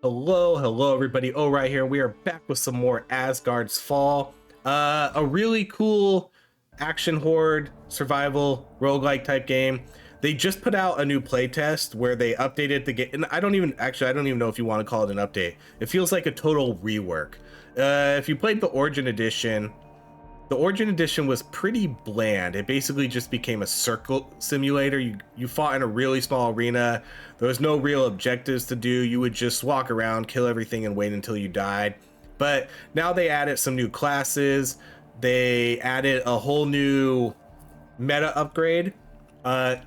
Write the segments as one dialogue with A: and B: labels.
A: Hello everybody. Oh, right here. We are back with some more Asgard's Fall. A really cool action horde survival roguelike type game. They just put out a new playtest where they updated the game, and I don't even know if you want to call it an update. It feels like a total rework. If you played the Origin Edition, the Origin Edition was pretty bland. It basically just became a circle simulator. You fought in a really small arena. There was no real objectives to do. You would just walk around, kill everything, and wait until you died. But now they added some new classes. They added a whole new meta upgrade.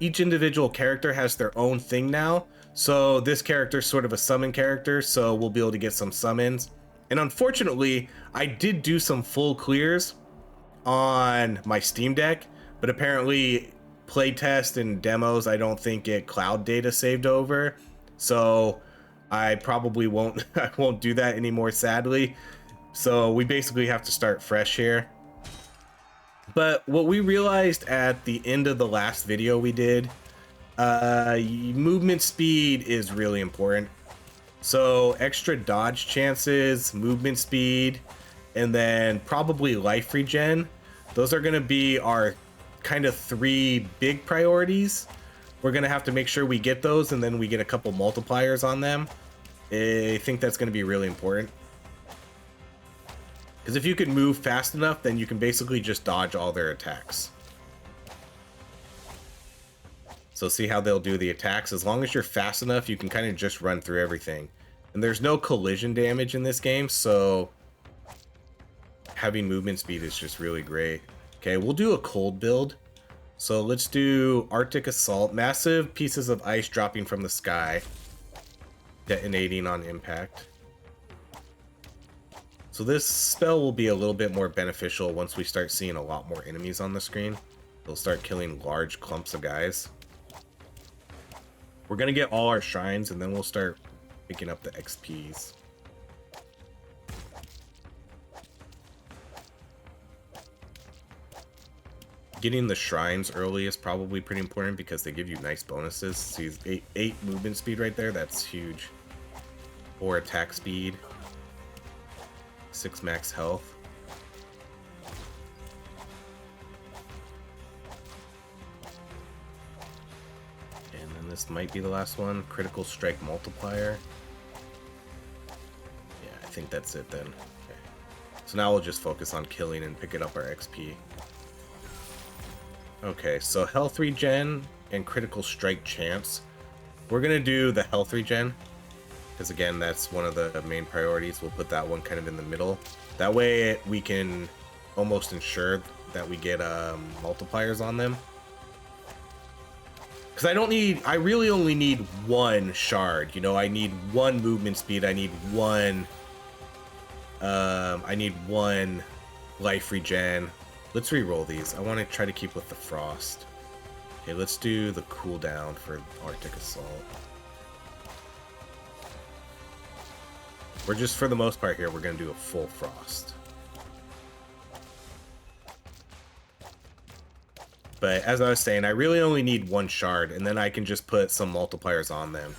A: Each individual character has their own thing now. So this character is sort of a summon character, so we'll be able to get some summons. And unfortunately, I did do some full clears on my Steam Deck, but apparently playtest and demos, I don't think it cloud data saved over, so I probably won't I won't do that anymore, sadly. So we basically have to start fresh here. But what we realized at the end of the last video we did, movement speed is really important. So extra dodge chances, movement speed, and then probably life regen. Those are going to be our kind of three big priorities. We're going to have to make sure we get those, and then we get a couple multipliers on them. I think that's going to be really important. Because if you can move fast enough, then you can basically just dodge all their attacks. So see how they'll do the attacks. As long as you're fast enough, you can kind of just run through everything. And there's no collision damage in this game, so having movement speed is just really great. Okay, we'll do a cold build. So let's do Arctic Assault. Massive pieces of ice dropping from the sky, detonating on impact. So this spell will be a little bit more beneficial once we start seeing a lot more enemies on the screen. They'll start killing large clumps of guys. We're gonna get all our shrines, and then we'll start picking up the XPs. Getting the shrines early is probably pretty important because they give you nice bonuses. See, 8 movement speed right there, that's huge. 4 attack speed, 6 max health. And then this might be the last one, critical strike multiplier. Yeah, I think that's it then. Okay. So now we'll just focus on killing and picking up our XP. Okay, so health regen and critical strike chance. We're gonna do the health regen, because again, that's one of the main priorities. We'll put that one kind of in the middle. That way we can almost ensure that we get multipliers on them. Because I really only need 1 shard. You know, I need 1 movement speed. I need 1 life regen. Let's re-roll these. I want to try to keep with the frost. Okay, let's do the cooldown for Arctic Assault. We're just, for the most part here, we're going to do a full frost. But as I was saying, I really only need 1 shard, and then I can just put some multipliers on them.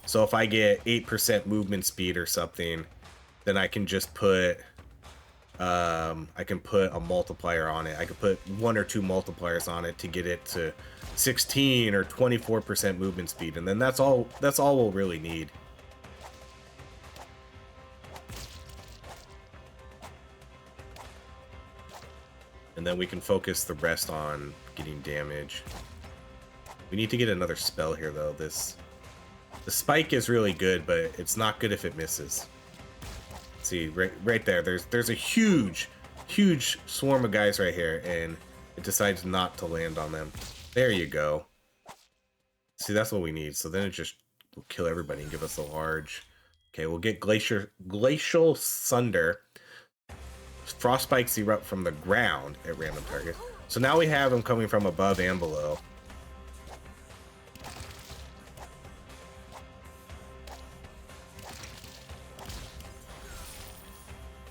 A: So if I get 8% movement speed or something, then I can just put I can put a multiplier on it. I could put 1 or 2 multipliers on it to get it to 16 or 24% movement speed, and then that's all we'll really need. And then we can focus the rest on getting damage. We need to get another spell here though. The spike is really good, but it's not good if it misses. See, right there, there's a huge swarm of guys right here, and it decides not to land on them. There you go. See, that's what we need. So then it just will kill everybody and give us a large. Okay, we'll get glacial sunder. Frost spikes erupt from the ground at random targets. So now we have them coming from above and below.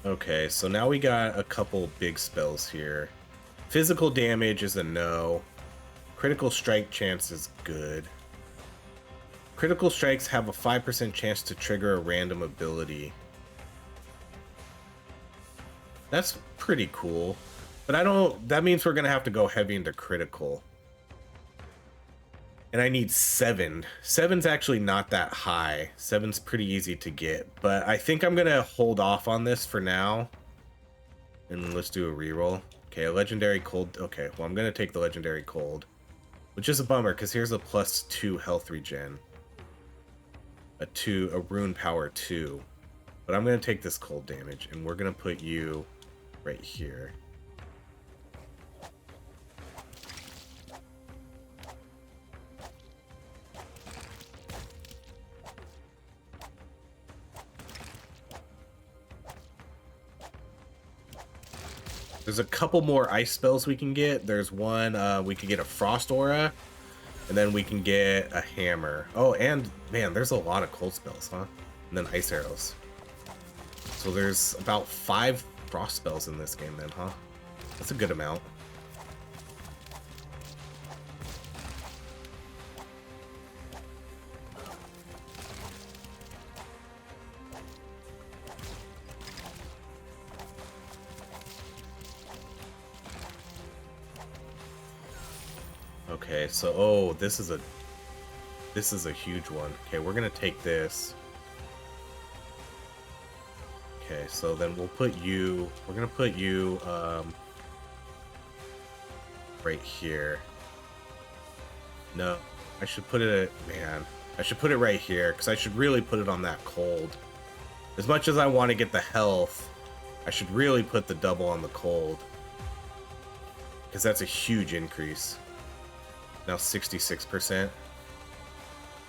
A: Okay, so now we got a couple big spells here. Physical damage is a no. Critical strike chance is good. Critical strikes have a 5% chance to trigger a random ability. That's pretty cool. But I don't... That means we're going to have to go heavy into critical. And I need 7. 7's actually not that high. 7's pretty easy to get. But I think I'm going to hold off on this for now. And let's do a reroll. Okay, a legendary cold. Okay, well, I'm going to take the legendary cold. Which is a bummer, because here's a +2 health regen. A rune power 2. But I'm going to take this cold damage, and we're going to put you right here. There's a couple more ice spells we can get. There's one, we could get a frost aura, and then we can get a hammer. Oh, and man, there's a lot of cold spells, huh? And then ice arrows. So there's about 5 frost spells in this game then, huh? That's a good amount. Okay, so oh, this is a huge one. Okay, we're gonna take this. Okay, so then we'll put you. We're gonna put you right here. No, I should put it. Man, I should put it right here because I should really put it on that cold. As much as I want to get the health, I should really put the double on the cold because that's a huge increase. Now 66%.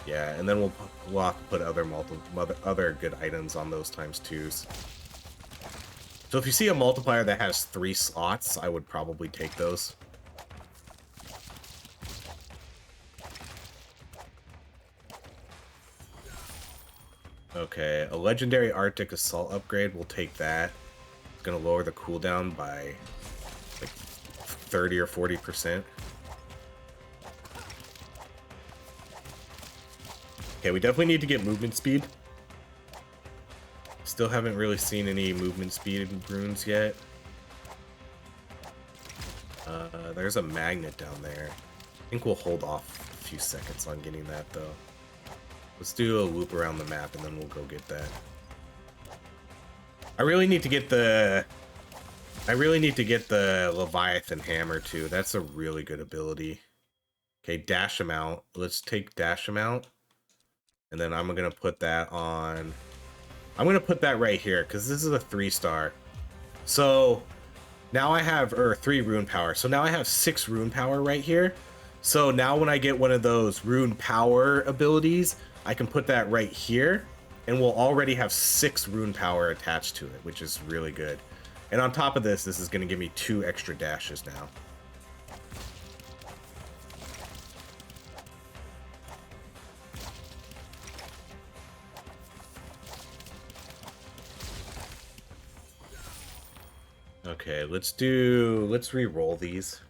A: Yeah, and then we'll have to put other good items on those ×2s. So if you see a multiplier that has 3 slots, I would probably take those. Okay, a legendary Arctic assault upgrade, we'll take that. It's gonna lower the cooldown by like 30 or 40%. Okay, we definitely need to get movement speed. Still haven't really seen any movement speed runes yet. There's a magnet down there. I think we'll hold off a few seconds on getting that though. Let's do a loop around the map and then we'll go get that. I really need to get the Leviathan hammer too. That's a really good ability. Okay, dash amount. Let's take dash amount. And then I'm gonna put that on. I'm gonna put that right here because this is a 3-star. So now I have 3 rune power. So now I have 6 rune power right here. So now when I get one of those rune power abilities, I can put that right here, and we'll already have 6 rune power attached to it, which is really good. And on top of this, this is gonna give me 2 extra dashes now. Okay, let's re-roll these.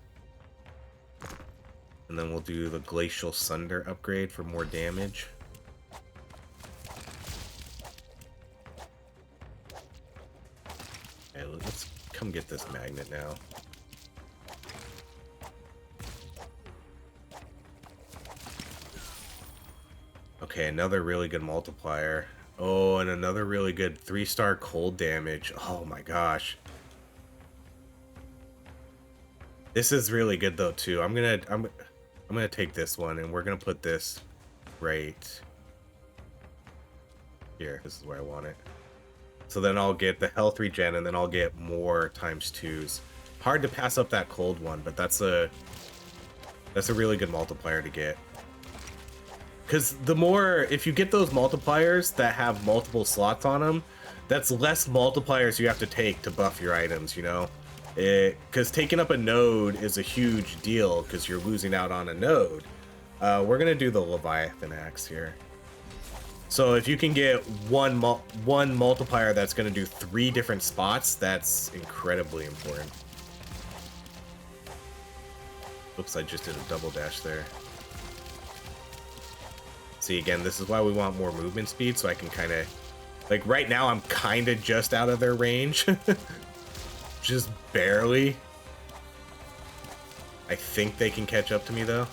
A: And then we'll do the Glacial Sunder upgrade for more damage. Okay, let's come get this magnet now. Okay, another really good multiplier. Oh, and another really good 3-star cold damage. Oh my gosh. This is really good though too. I'm gonna take this one and we're gonna put this right here. This is where I want it. So then I'll get the health regen and then I'll get more ×2s. Hard to pass up that cold one, but that's a really good multiplier to get. Because the more, if you get those multipliers that have multiple slots on them, that's less multipliers you have to take to buff your items, you know? Because taking up a node is a huge deal because you're losing out on a node. We're going to do the Leviathan axe here. So if you can get one multiplier that's going to do 3 different spots, that's incredibly important. Oops, I just did a double dash there. See, again, this is why we want more movement speed, so I can kind of... Like, right now, I'm kind of just out of their range. Just barely. I think they can catch up to me, though.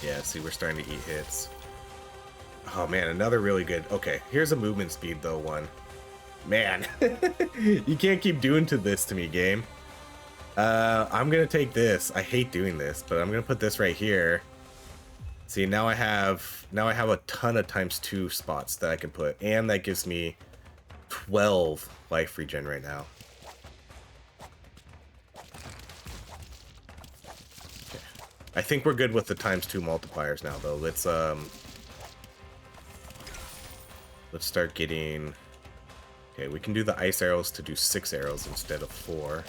A: Yeah, see, we're starting to eat hits. Oh, man, another really good... Okay, here's a movement speed, though, one. Man, you can't keep doing this to me, game. I'm gonna take this. I hate doing this, but I'm gonna put this right here. See, now I have a ton of ×2 spots that I can put, and that gives me 12 life regen right now. Okay. I think we're good with the ×2 multipliers now, though. Let's start getting... Okay, we can do the ice arrows to do 6 arrows instead of 4.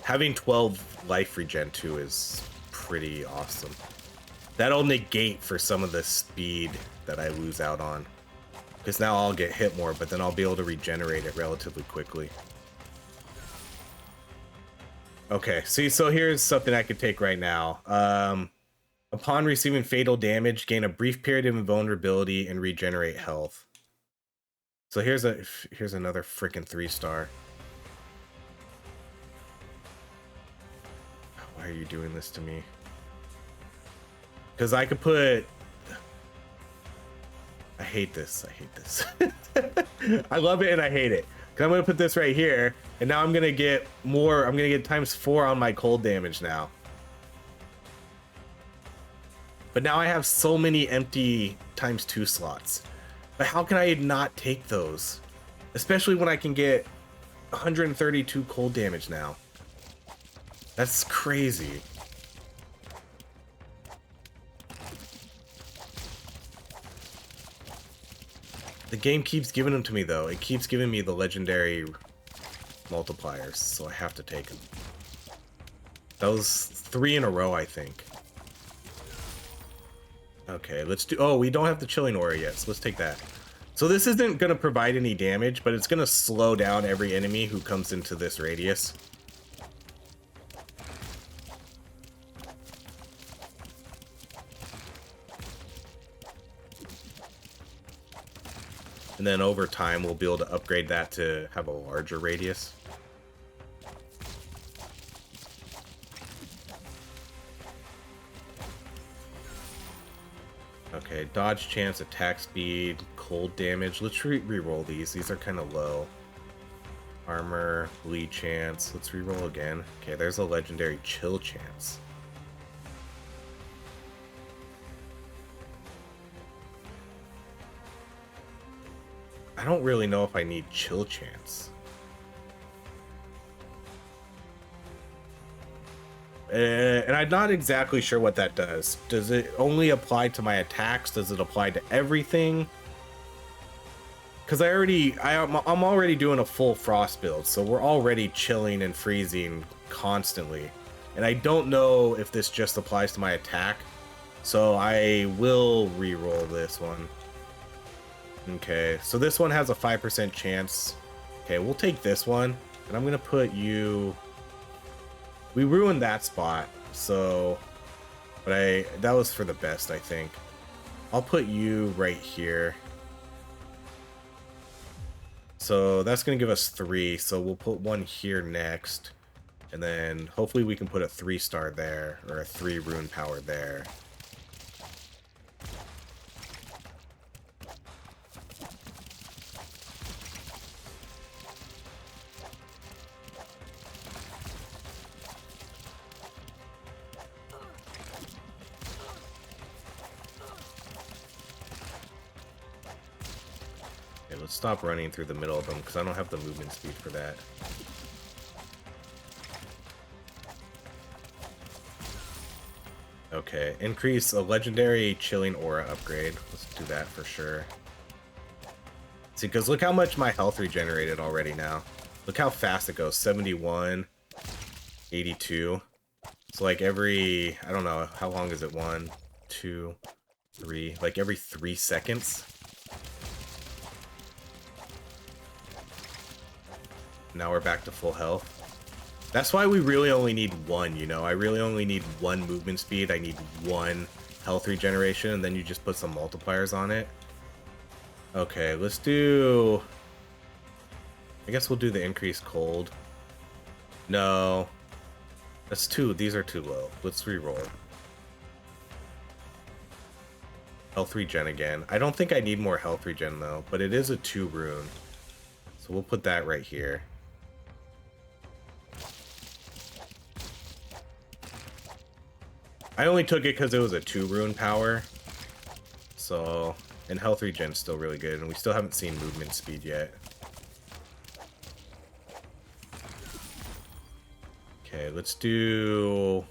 A: Having 12 life regen too is pretty awesome. That'll negate for some of the speed that I lose out on. Because now I'll get hit more, but then I'll be able to regenerate it relatively quickly. Okay, see, so here's something I could take right now. Upon receiving fatal damage, gain a brief period of invulnerability and regenerate health. So here's another freaking 3-star. Why are you doing this to me? Because I could put... I hate this. I hate this. I love it and I hate it. Because I'm going to put this right here, and now I'm going to get more... I'm going to get ×4 on my cold damage now. But now I have so many empty ×2 slots. But how can I not take those? Especially when I can get 132 cold damage now. That's crazy. The game keeps giving them to me, though. It keeps giving me the legendary multipliers, so I have to take them. That was 3 in a row, I think. Okay, let's do... Oh, we don't have the chilling aura yet, so let's take that. So this isn't going to provide any damage, but it's going to slow down every enemy who comes into this radius. And then over time, we'll be able to upgrade that to have a larger radius. Okay, dodge chance, attack speed, cold damage. Let's re-roll these. These are kind of low. Armor, bleed chance. Let's re-roll again. Okay, there's a legendary chill chance. I don't really know if I need chill chance. And I'm not exactly sure what that does. Does it only apply to my attacks? Does it apply to everything? Because I'm already doing a full frost build, so we're already chilling and freezing constantly. And I don't know if this just applies to my attack, so I will re-roll this one. Okay, so this one has a 5% chance. Okay, we'll take this one, and I'm gonna put you... We ruined that spot, so... But that was for the best, I think. I'll put you right here. So that's gonna give us 3, so we'll put one here next. And then hopefully we can put a 3-star there, or a 3 rune power there. Let's stop running through the middle of them because I don't have the movement speed for that. Okay, increase a legendary chilling aura upgrade. Let's do that for sure. See, because look how much my health regenerated already now. Look how fast it goes. 71, 82. So like every, I don't know, how long is it? 1, 2, 3, like every 3 seconds. Now we're back to full health. That's why we really only need one, you know? I really only need one movement speed. I need one health regeneration, and then you just put some multipliers on it. Okay, let's do... I guess we'll do the increased cold. No. That's too... These are too low. Let's re-roll. Health regen again. I don't think I need more health regen, though, but it is a 2 rune. So we'll put that right here. I only took it because it was a 2 rune power. So, and health regen's still really good, and we still haven't seen movement speed yet. Okay, let's do...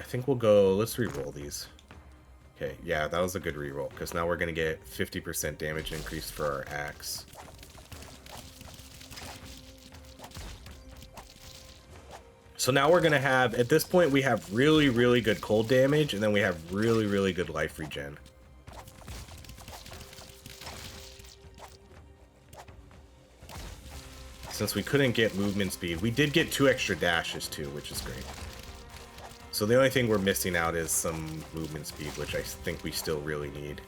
A: I think we'll go... Let's re-roll these. Okay, yeah, that was a good re-roll, because now we're going to get 50% damage increase for our axe. So now we're going to have, at this point, we have really, really good cold damage, and then we have really, really good life regen. Since we couldn't get movement speed, we did get 2 extra dashes too, which is great. So the only thing we're missing out is some movement speed, which I think we still really need.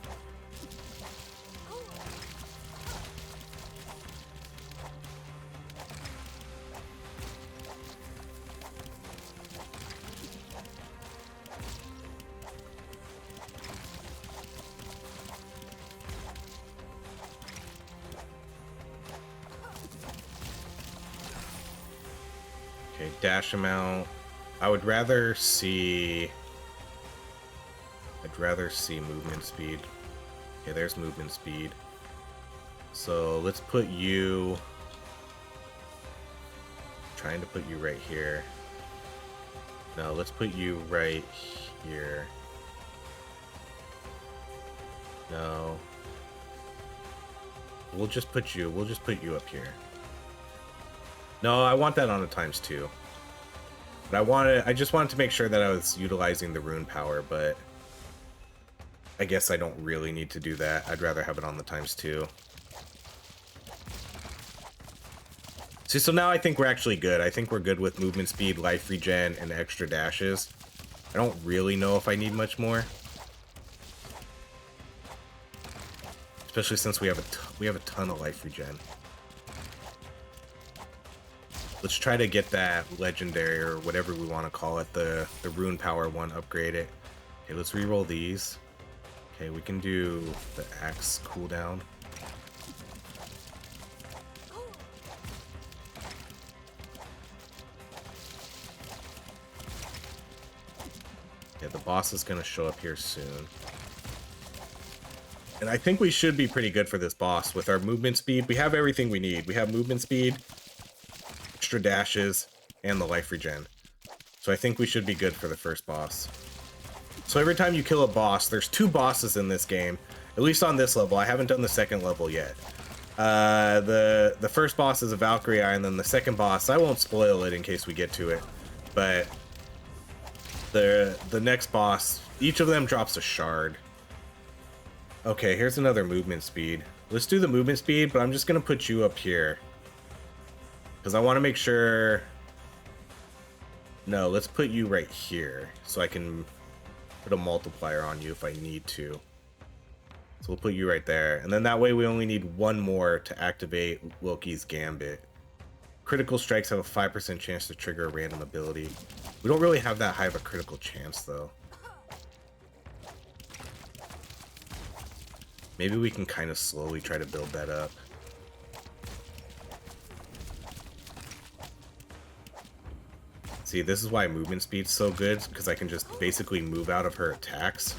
A: Okay, dash amount. I would rather see... I'd rather see movement speed. Okay, there's movement speed. So let's put you... Trying to put you right here. No, let's put you right here. No. We'll just put you up here. No, I want that on a ×2. But I just wanted to make sure that I was utilizing the rune power, but I guess I don't really need to do that. I'd rather have it on the ×2. See, so now I think we're actually good. I think we're good with movement speed, life regen, and extra dashes. I don't really know if I need much more. Especially since we have a ton of life regen. Let's try to get that legendary, or whatever we want to call it, the rune power one upgraded. Okay, let's re-roll these. Okay, we can do the axe cooldown. Yeah, the boss is going to show up here soon. And I think we should be pretty good for this boss with our movement speed. We have everything we need. We have movement speed, extra dashes, and the life regen. So I think we should be good for the first boss. So every time you kill a boss, there's 2 bosses in this game, at least on this level. I haven't done the second level yet. The first boss is a Valkyrie Eye, and then the second boss, I won't spoil it in case we get to it, but the next boss, each of them drops a shard. Okay, here's another movement speed. Let's do the movement speed, but I'm just gonna put you up here. Because I want to make sure... No, let's put you right here, so I can put a multiplier on you if I need to. So we'll put you right there. And then that way we only need 1 more to activate Loki's Gambit. Critical strikes have a 5% chance to trigger a random ability. We don't really have that high of a critical chance, though. Maybe we can kind of slowly try to build that up. See, this is why movement speed's so good, because I can just basically move out of her attacks.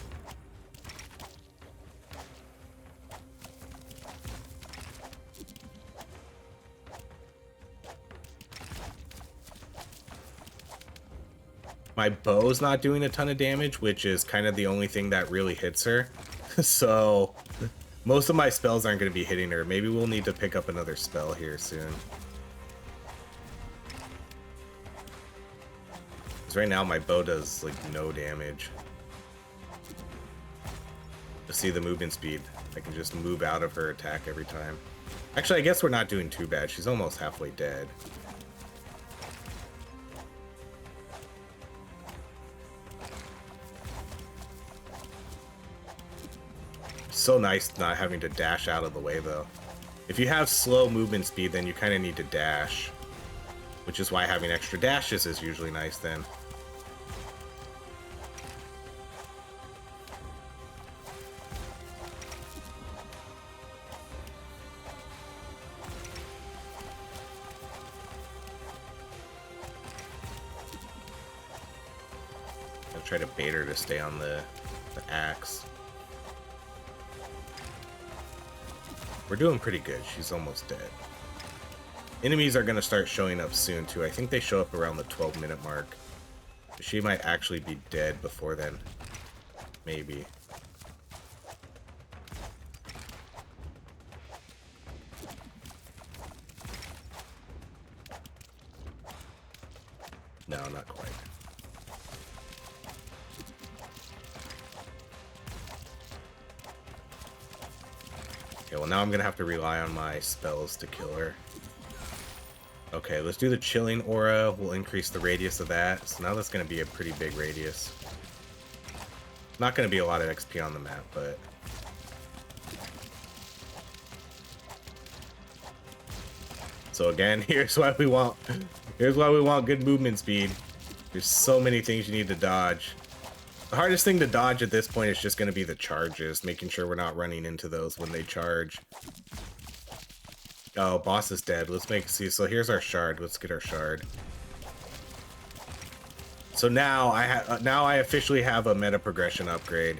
A: My bow's not doing a ton of damage, which is kind of the only thing that really hits her. So most of my spells aren't going to be hitting her. Maybe we'll need to pick up another spell here soon. Right now my bow does like no damage. To see the movement speed, I can just move out of her attack every time. Actually, I guess we're not doing too bad. She's almost halfway dead. So nice not having to dash out of the way, though. If you have slow movement speed, then you kind of need to dash. Which is why having extra dashes is usually nice then. I'll try to bait her to stay on the axe. We're doing pretty good. She's almost dead. Enemies are going to start showing up soon, too. I think they show up around the 12-minute mark. She might actually be dead before then. Maybe. No, not quite. Okay, well now I'm gonna have to rely on my spells to kill her. Okay, let's do the chilling aura. We'll increase the radius of that. So now that's gonna be a pretty big radius. Not gonna be a lot of XP on the map, but... So again, here's why we want good movement speed. There's so many things you need to dodge. The hardest thing to dodge at this point is just going to be the charges, making sure we're not running into those when they charge. Oh, boss is dead. Let's see. So here's our shard. Let's get our shard. So now I officially have a meta progression upgrade.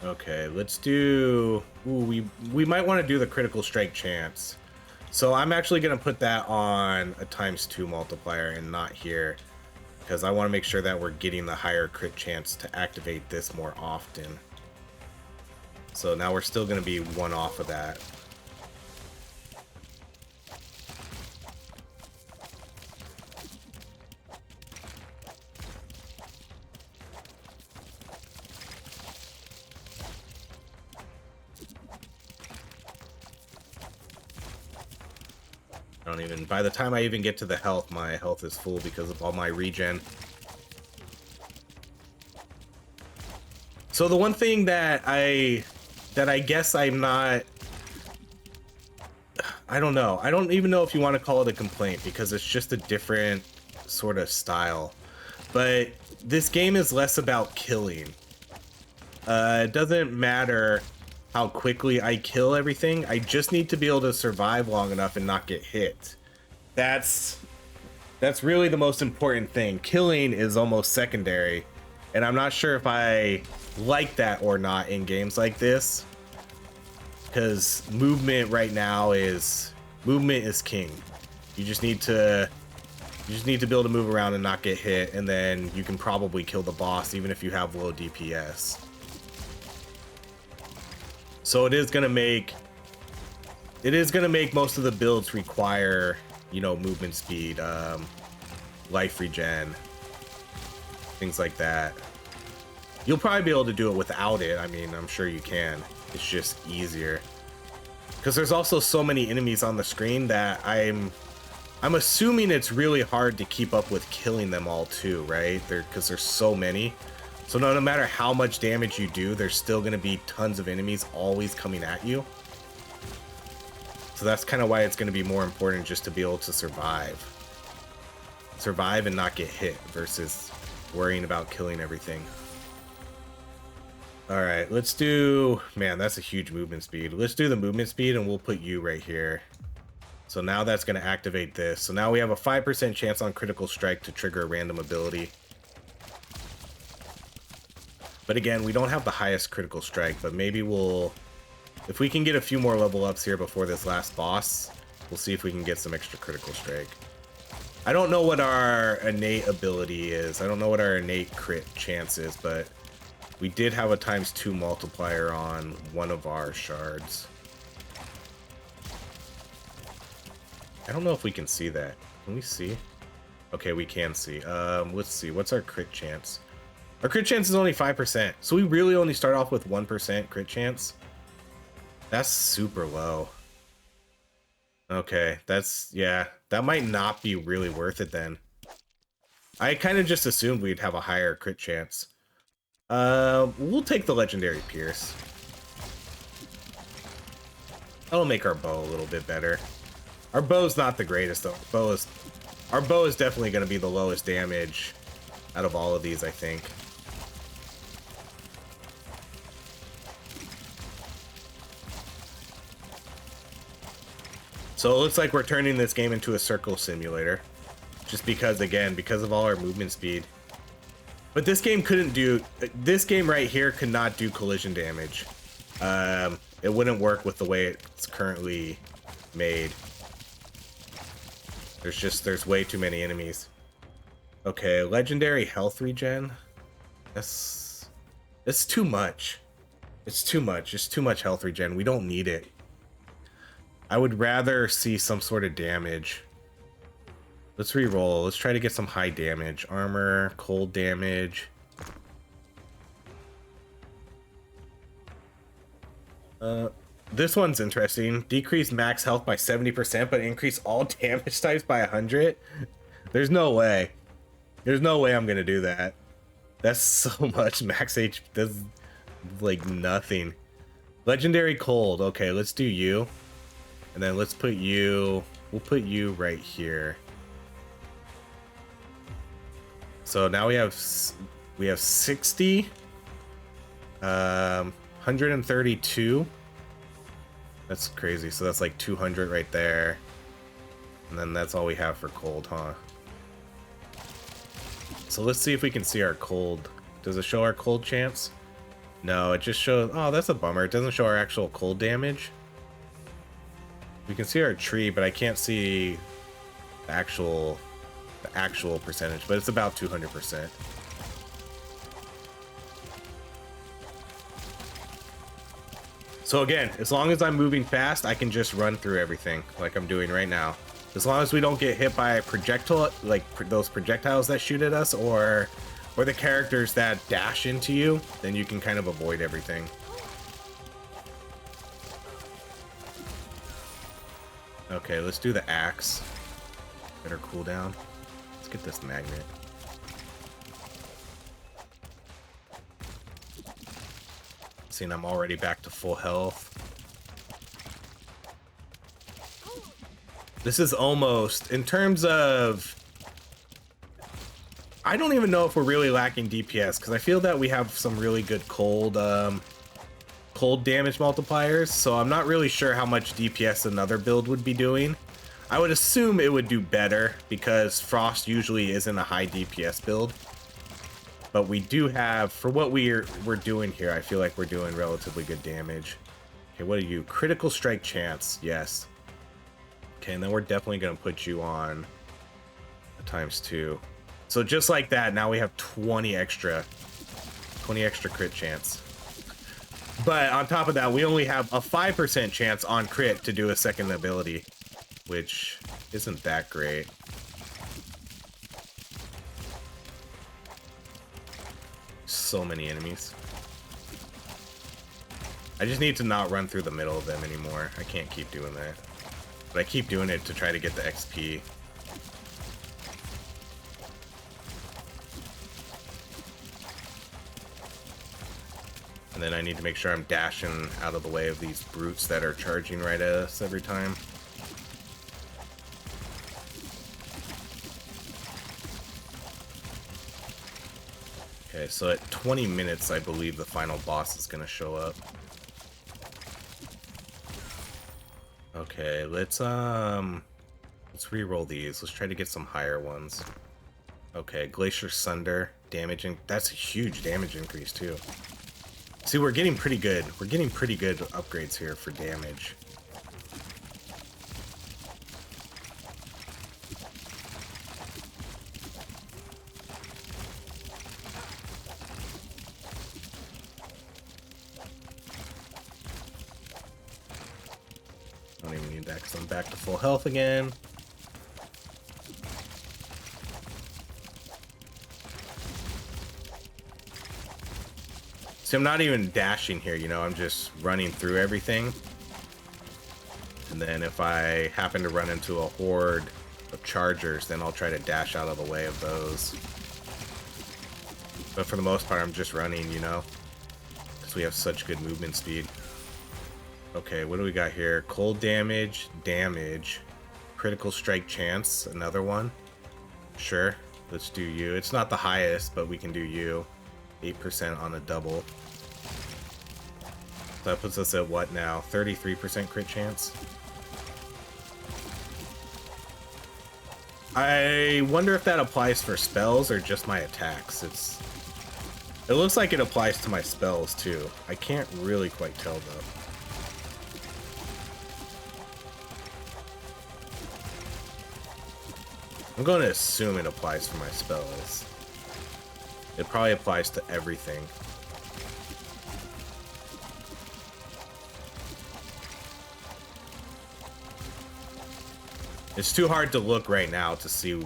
A: Okay, let's do... Ooh, we might want to do the critical strike chance. So I'm actually going to put that on a ×2 multiplier and not here. Because I want to make sure that we're getting the higher crit chance to activate this more often. So now we're still going to be 1 off of that. By the time I even get to the health, my health is full because of all my regen. So the one thing that I guess I'm not... I don't know. I don't even know if you want to call it a complaint because it's just a different sort of style. But this game is less about killing. It doesn't matter how quickly I kill everything. I just need to be able to survive long enough and not get hit. That's really the most important thing. Killing is almost secondary, and I'm not sure if I like that or not in games like this, because movement right now is king. You just need to be able to move around and not get hit, and then you can probably kill the boss even if you have low DPS. So it is gonna make most of the builds require, you know, movement speed, life regen, things like that. You'll probably be able to do it without it. I mean, I'm sure you can. It's just easier. Because there's also so many enemies on the screen that I'm assuming it's really hard to keep up with killing them all too, right? Because there's so many. So no matter how much damage you do, there's still going to be tons of enemies always coming at you. So that's kind of why it's going to be more important just to be able to survive. Survive and not get hit versus worrying about killing everything. Alright, let's do... Man, that's a huge movement speed. Let's do the movement speed and we'll put you right here. So now that's going to activate this. So now we have a 5% chance on critical strike to trigger a random ability. But again, we don't have the highest critical strike, but maybe we'll... If we can get a few more level ups here before this last boss, we'll see if we can get some extra critical strike. I don't know what our innate ability is. I don't know what our innate crit chance is, but we did have a ×2 multiplier on one of our shards. I don't know if we can see that. Can we see? Okay, we can see. Let's see. What's our crit chance? Our crit chance is only 5%, so we really only start off with 1% crit chance. That's super low. Okay, that's, yeah, that might not be really worth it then. I kind of just assumed we'd have a higher crit chance. We'll take the legendary pierce. That'll make our bow a little bit better. Our bow's not the greatest though. Our bow is definitely going to be the lowest damage out of all of these, I think. So it looks like we're turning this game into a circle simulator. Just because, again, because of all our movement speed. But this game couldn't do... This game right here could not do collision damage. It wouldn't work with the way it's currently made. There's way too many enemies. Okay, legendary health regen. That's too much. It's too much. It's too much health regen. We don't need it. I would rather see some sort of damage. Let's re-roll. Let's try to get some high damage. Armor, cold damage. This one's interesting. Decrease max health by 70%, but increase all damage types by 100. There's no way. There's no way I'm gonna do that. That's so much max HP. That's like nothing. Legendary cold. Okay, let's do you. And then let's put you... We'll put you right here. So now we have 60. 132. That's crazy. So that's like 200 right there. And then that's all we have for cold, huh? So let's see if we can see our cold. Does it show our cold chance? No, it just shows... Oh, that's a bummer. It doesn't show our actual cold damage. We can see our tree, but I can't see the actual percentage, but it's about 200%. So again, as long as I'm moving fast, I can just run through everything like I'm doing right now. As long as we don't get hit by a projectile, like those projectiles that shoot at us, or the characters that dash into you, then you can kind of avoid everything. Okay, let's do the axe. Better cooldown. Let's get this magnet. Seeing I'm already back to full health. This is almost, in terms of... I don't even know if we're really lacking DPS, because I feel that we have some really good cold damage multipliers, so I'm not really sure how much DPS another build would be doing. I would assume it would do better, because Frost usually isn't a high DPS build. But we do have, for what we're doing here, I feel like we're doing relatively good damage. Okay, what are you? Critical strike chance, yes. Okay, and then we're definitely going to put you on a ×2. So just like that, now we have 20 extra crit chance. But on top of that, we only have a 5% chance on crit to do a second ability, which isn't that great. So many enemies. I just need to not run through the middle of them anymore. I can't keep doing that. But I keep doing it to try to get the XP. And then I need to make sure I'm dashing out of the way of these brutes that are charging right at us every time. Okay, so at 20 minutes, I believe the final boss is going to show up. Okay, let's re-roll these. Let's try to get some higher ones. Okay, Glacier Sunder, damaging. That's a huge damage increase too. See, we're getting pretty good. We're getting pretty good upgrades here for damage. Don't even need that because I'm back to full health again. See, I'm not even dashing here, you know, I'm just running through everything. And then if I happen to run into a horde of chargers, then I'll try to dash out of the way of those. But for the most part, I'm just running, you know, because we have such good movement speed. Okay, what do we got here? Cold damage, critical strike chance, another one. Sure, let's do you. It's not the highest, but we can do you. 8% on a double. So that puts us at what now? 33% crit chance? I wonder if that applies for spells or just my attacks. It looks like it applies to my spells too. I can't really quite tell though. I'm going to assume it applies for my spells. It probably applies to everything. It's too hard to look right now to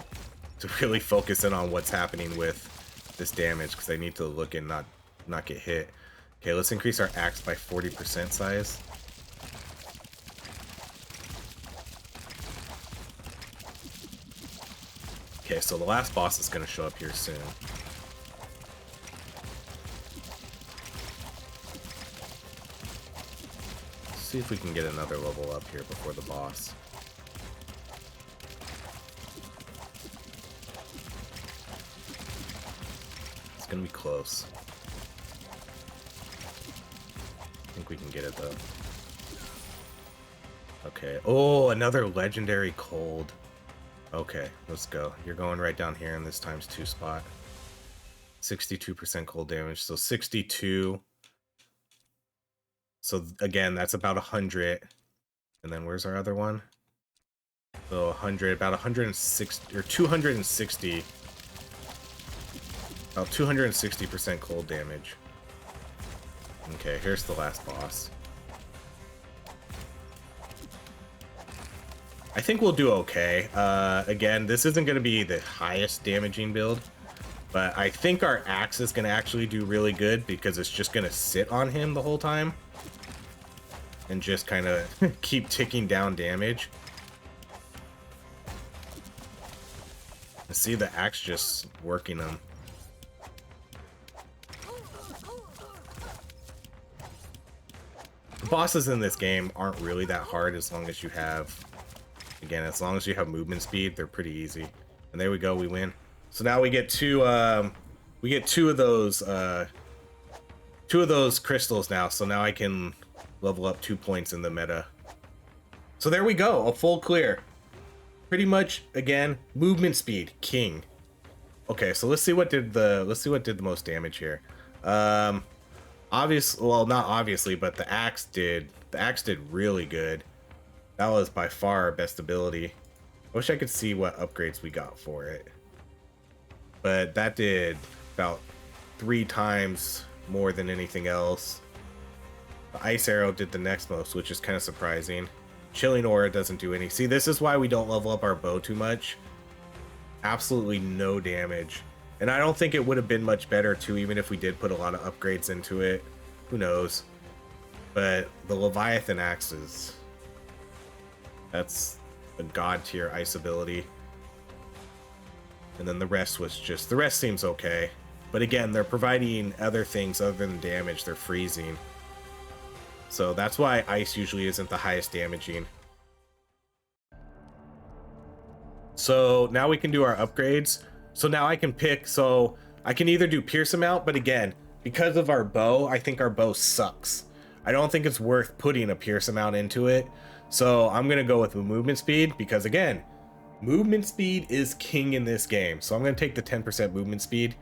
A: really focus in on what's happening with this damage, because I need to look and not get hit. Okay, let's increase our axe by 40% size. Okay, so the last boss is going to show up here soon. Let's see if we can get another level up here before the boss. It's going to be close. I think we can get it though. Okay. Oh, another legendary cold. Okay, let's go. You're going right down here in this ×2 spot. 62% cold damage, so 62. So again, that's about 100. And then where's our other one? So 100, about 160 or 260. About 260% cold damage. Okay, here's the last boss. I think we'll do okay. Again, this isn't going to be the highest damaging build, but I think our axe is going to actually do really good because it's just going to sit on him the whole time and just kind of keep ticking down damage. See the axe just working him. The bosses in this game aren't really that hard as long as you have... Again, as long as you have movement speed, they're pretty easy. And there we go, we win. So now we get two of those crystals now. So now I can level up 2 points in the meta. So there we go, a full clear. Pretty much, again, movement speed, king. Okay, so let's see what did the most damage here. Obviously, well, not obviously, but the axe did really good. That was by far our best ability. I wish I could see what upgrades we got for it. But that did about 3 times more than anything else. The ice arrow did the next most, which is kind of surprising. Chilling aura doesn't do any. See, this is why we don't level up our bow too much. Absolutely no damage. And I don't think it would have been much better too, even if we did put a lot of upgrades into it. Who knows? But the Leviathan axes... That's a god tier ice ability. And then the rest seems okay. But again, they're providing other things other than damage. They're freezing. So that's why ice usually isn't the highest damaging. So now we can do our upgrades. So now I can pick, so I can either do pierce amount, but again, because of our bow, I think our bow sucks. I don't think it's worth putting a pierce amount into it. So I'm going to go with the movement speed because, again, movement speed is king in this game. So I'm going to take the 10% movement speed,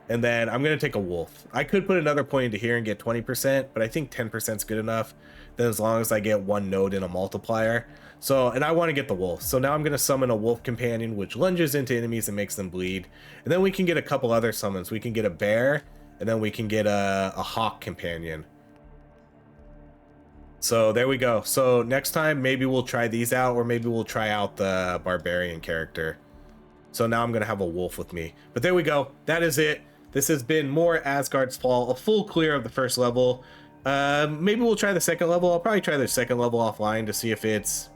A: and then I'm going to take a wolf. I could put another point into here and get 20%, but I think 10% is good enough. Then as long as I get 1 node in a multiplier. So, and I want to get the wolf. So now I'm going to summon a wolf companion, which lunges into enemies and makes them bleed. And then we can get a couple other summons. We can get a bear, and then we can get a hawk companion. So there we go. So next time, maybe we'll try these out, or maybe we'll try out the barbarian character. So now I'm going to have a wolf with me. But there we go. That is it. This has been more Asgard's Fall, a full clear of the first level. Maybe we'll try the second level. I'll probably try the second level offline to see if it's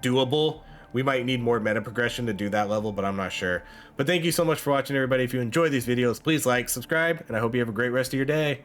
A: doable. We might need more meta progression to do that level, but I'm not sure. But thank you so much for watching, everybody. If you enjoy these videos, please like, subscribe, and I hope you have a great rest of your day.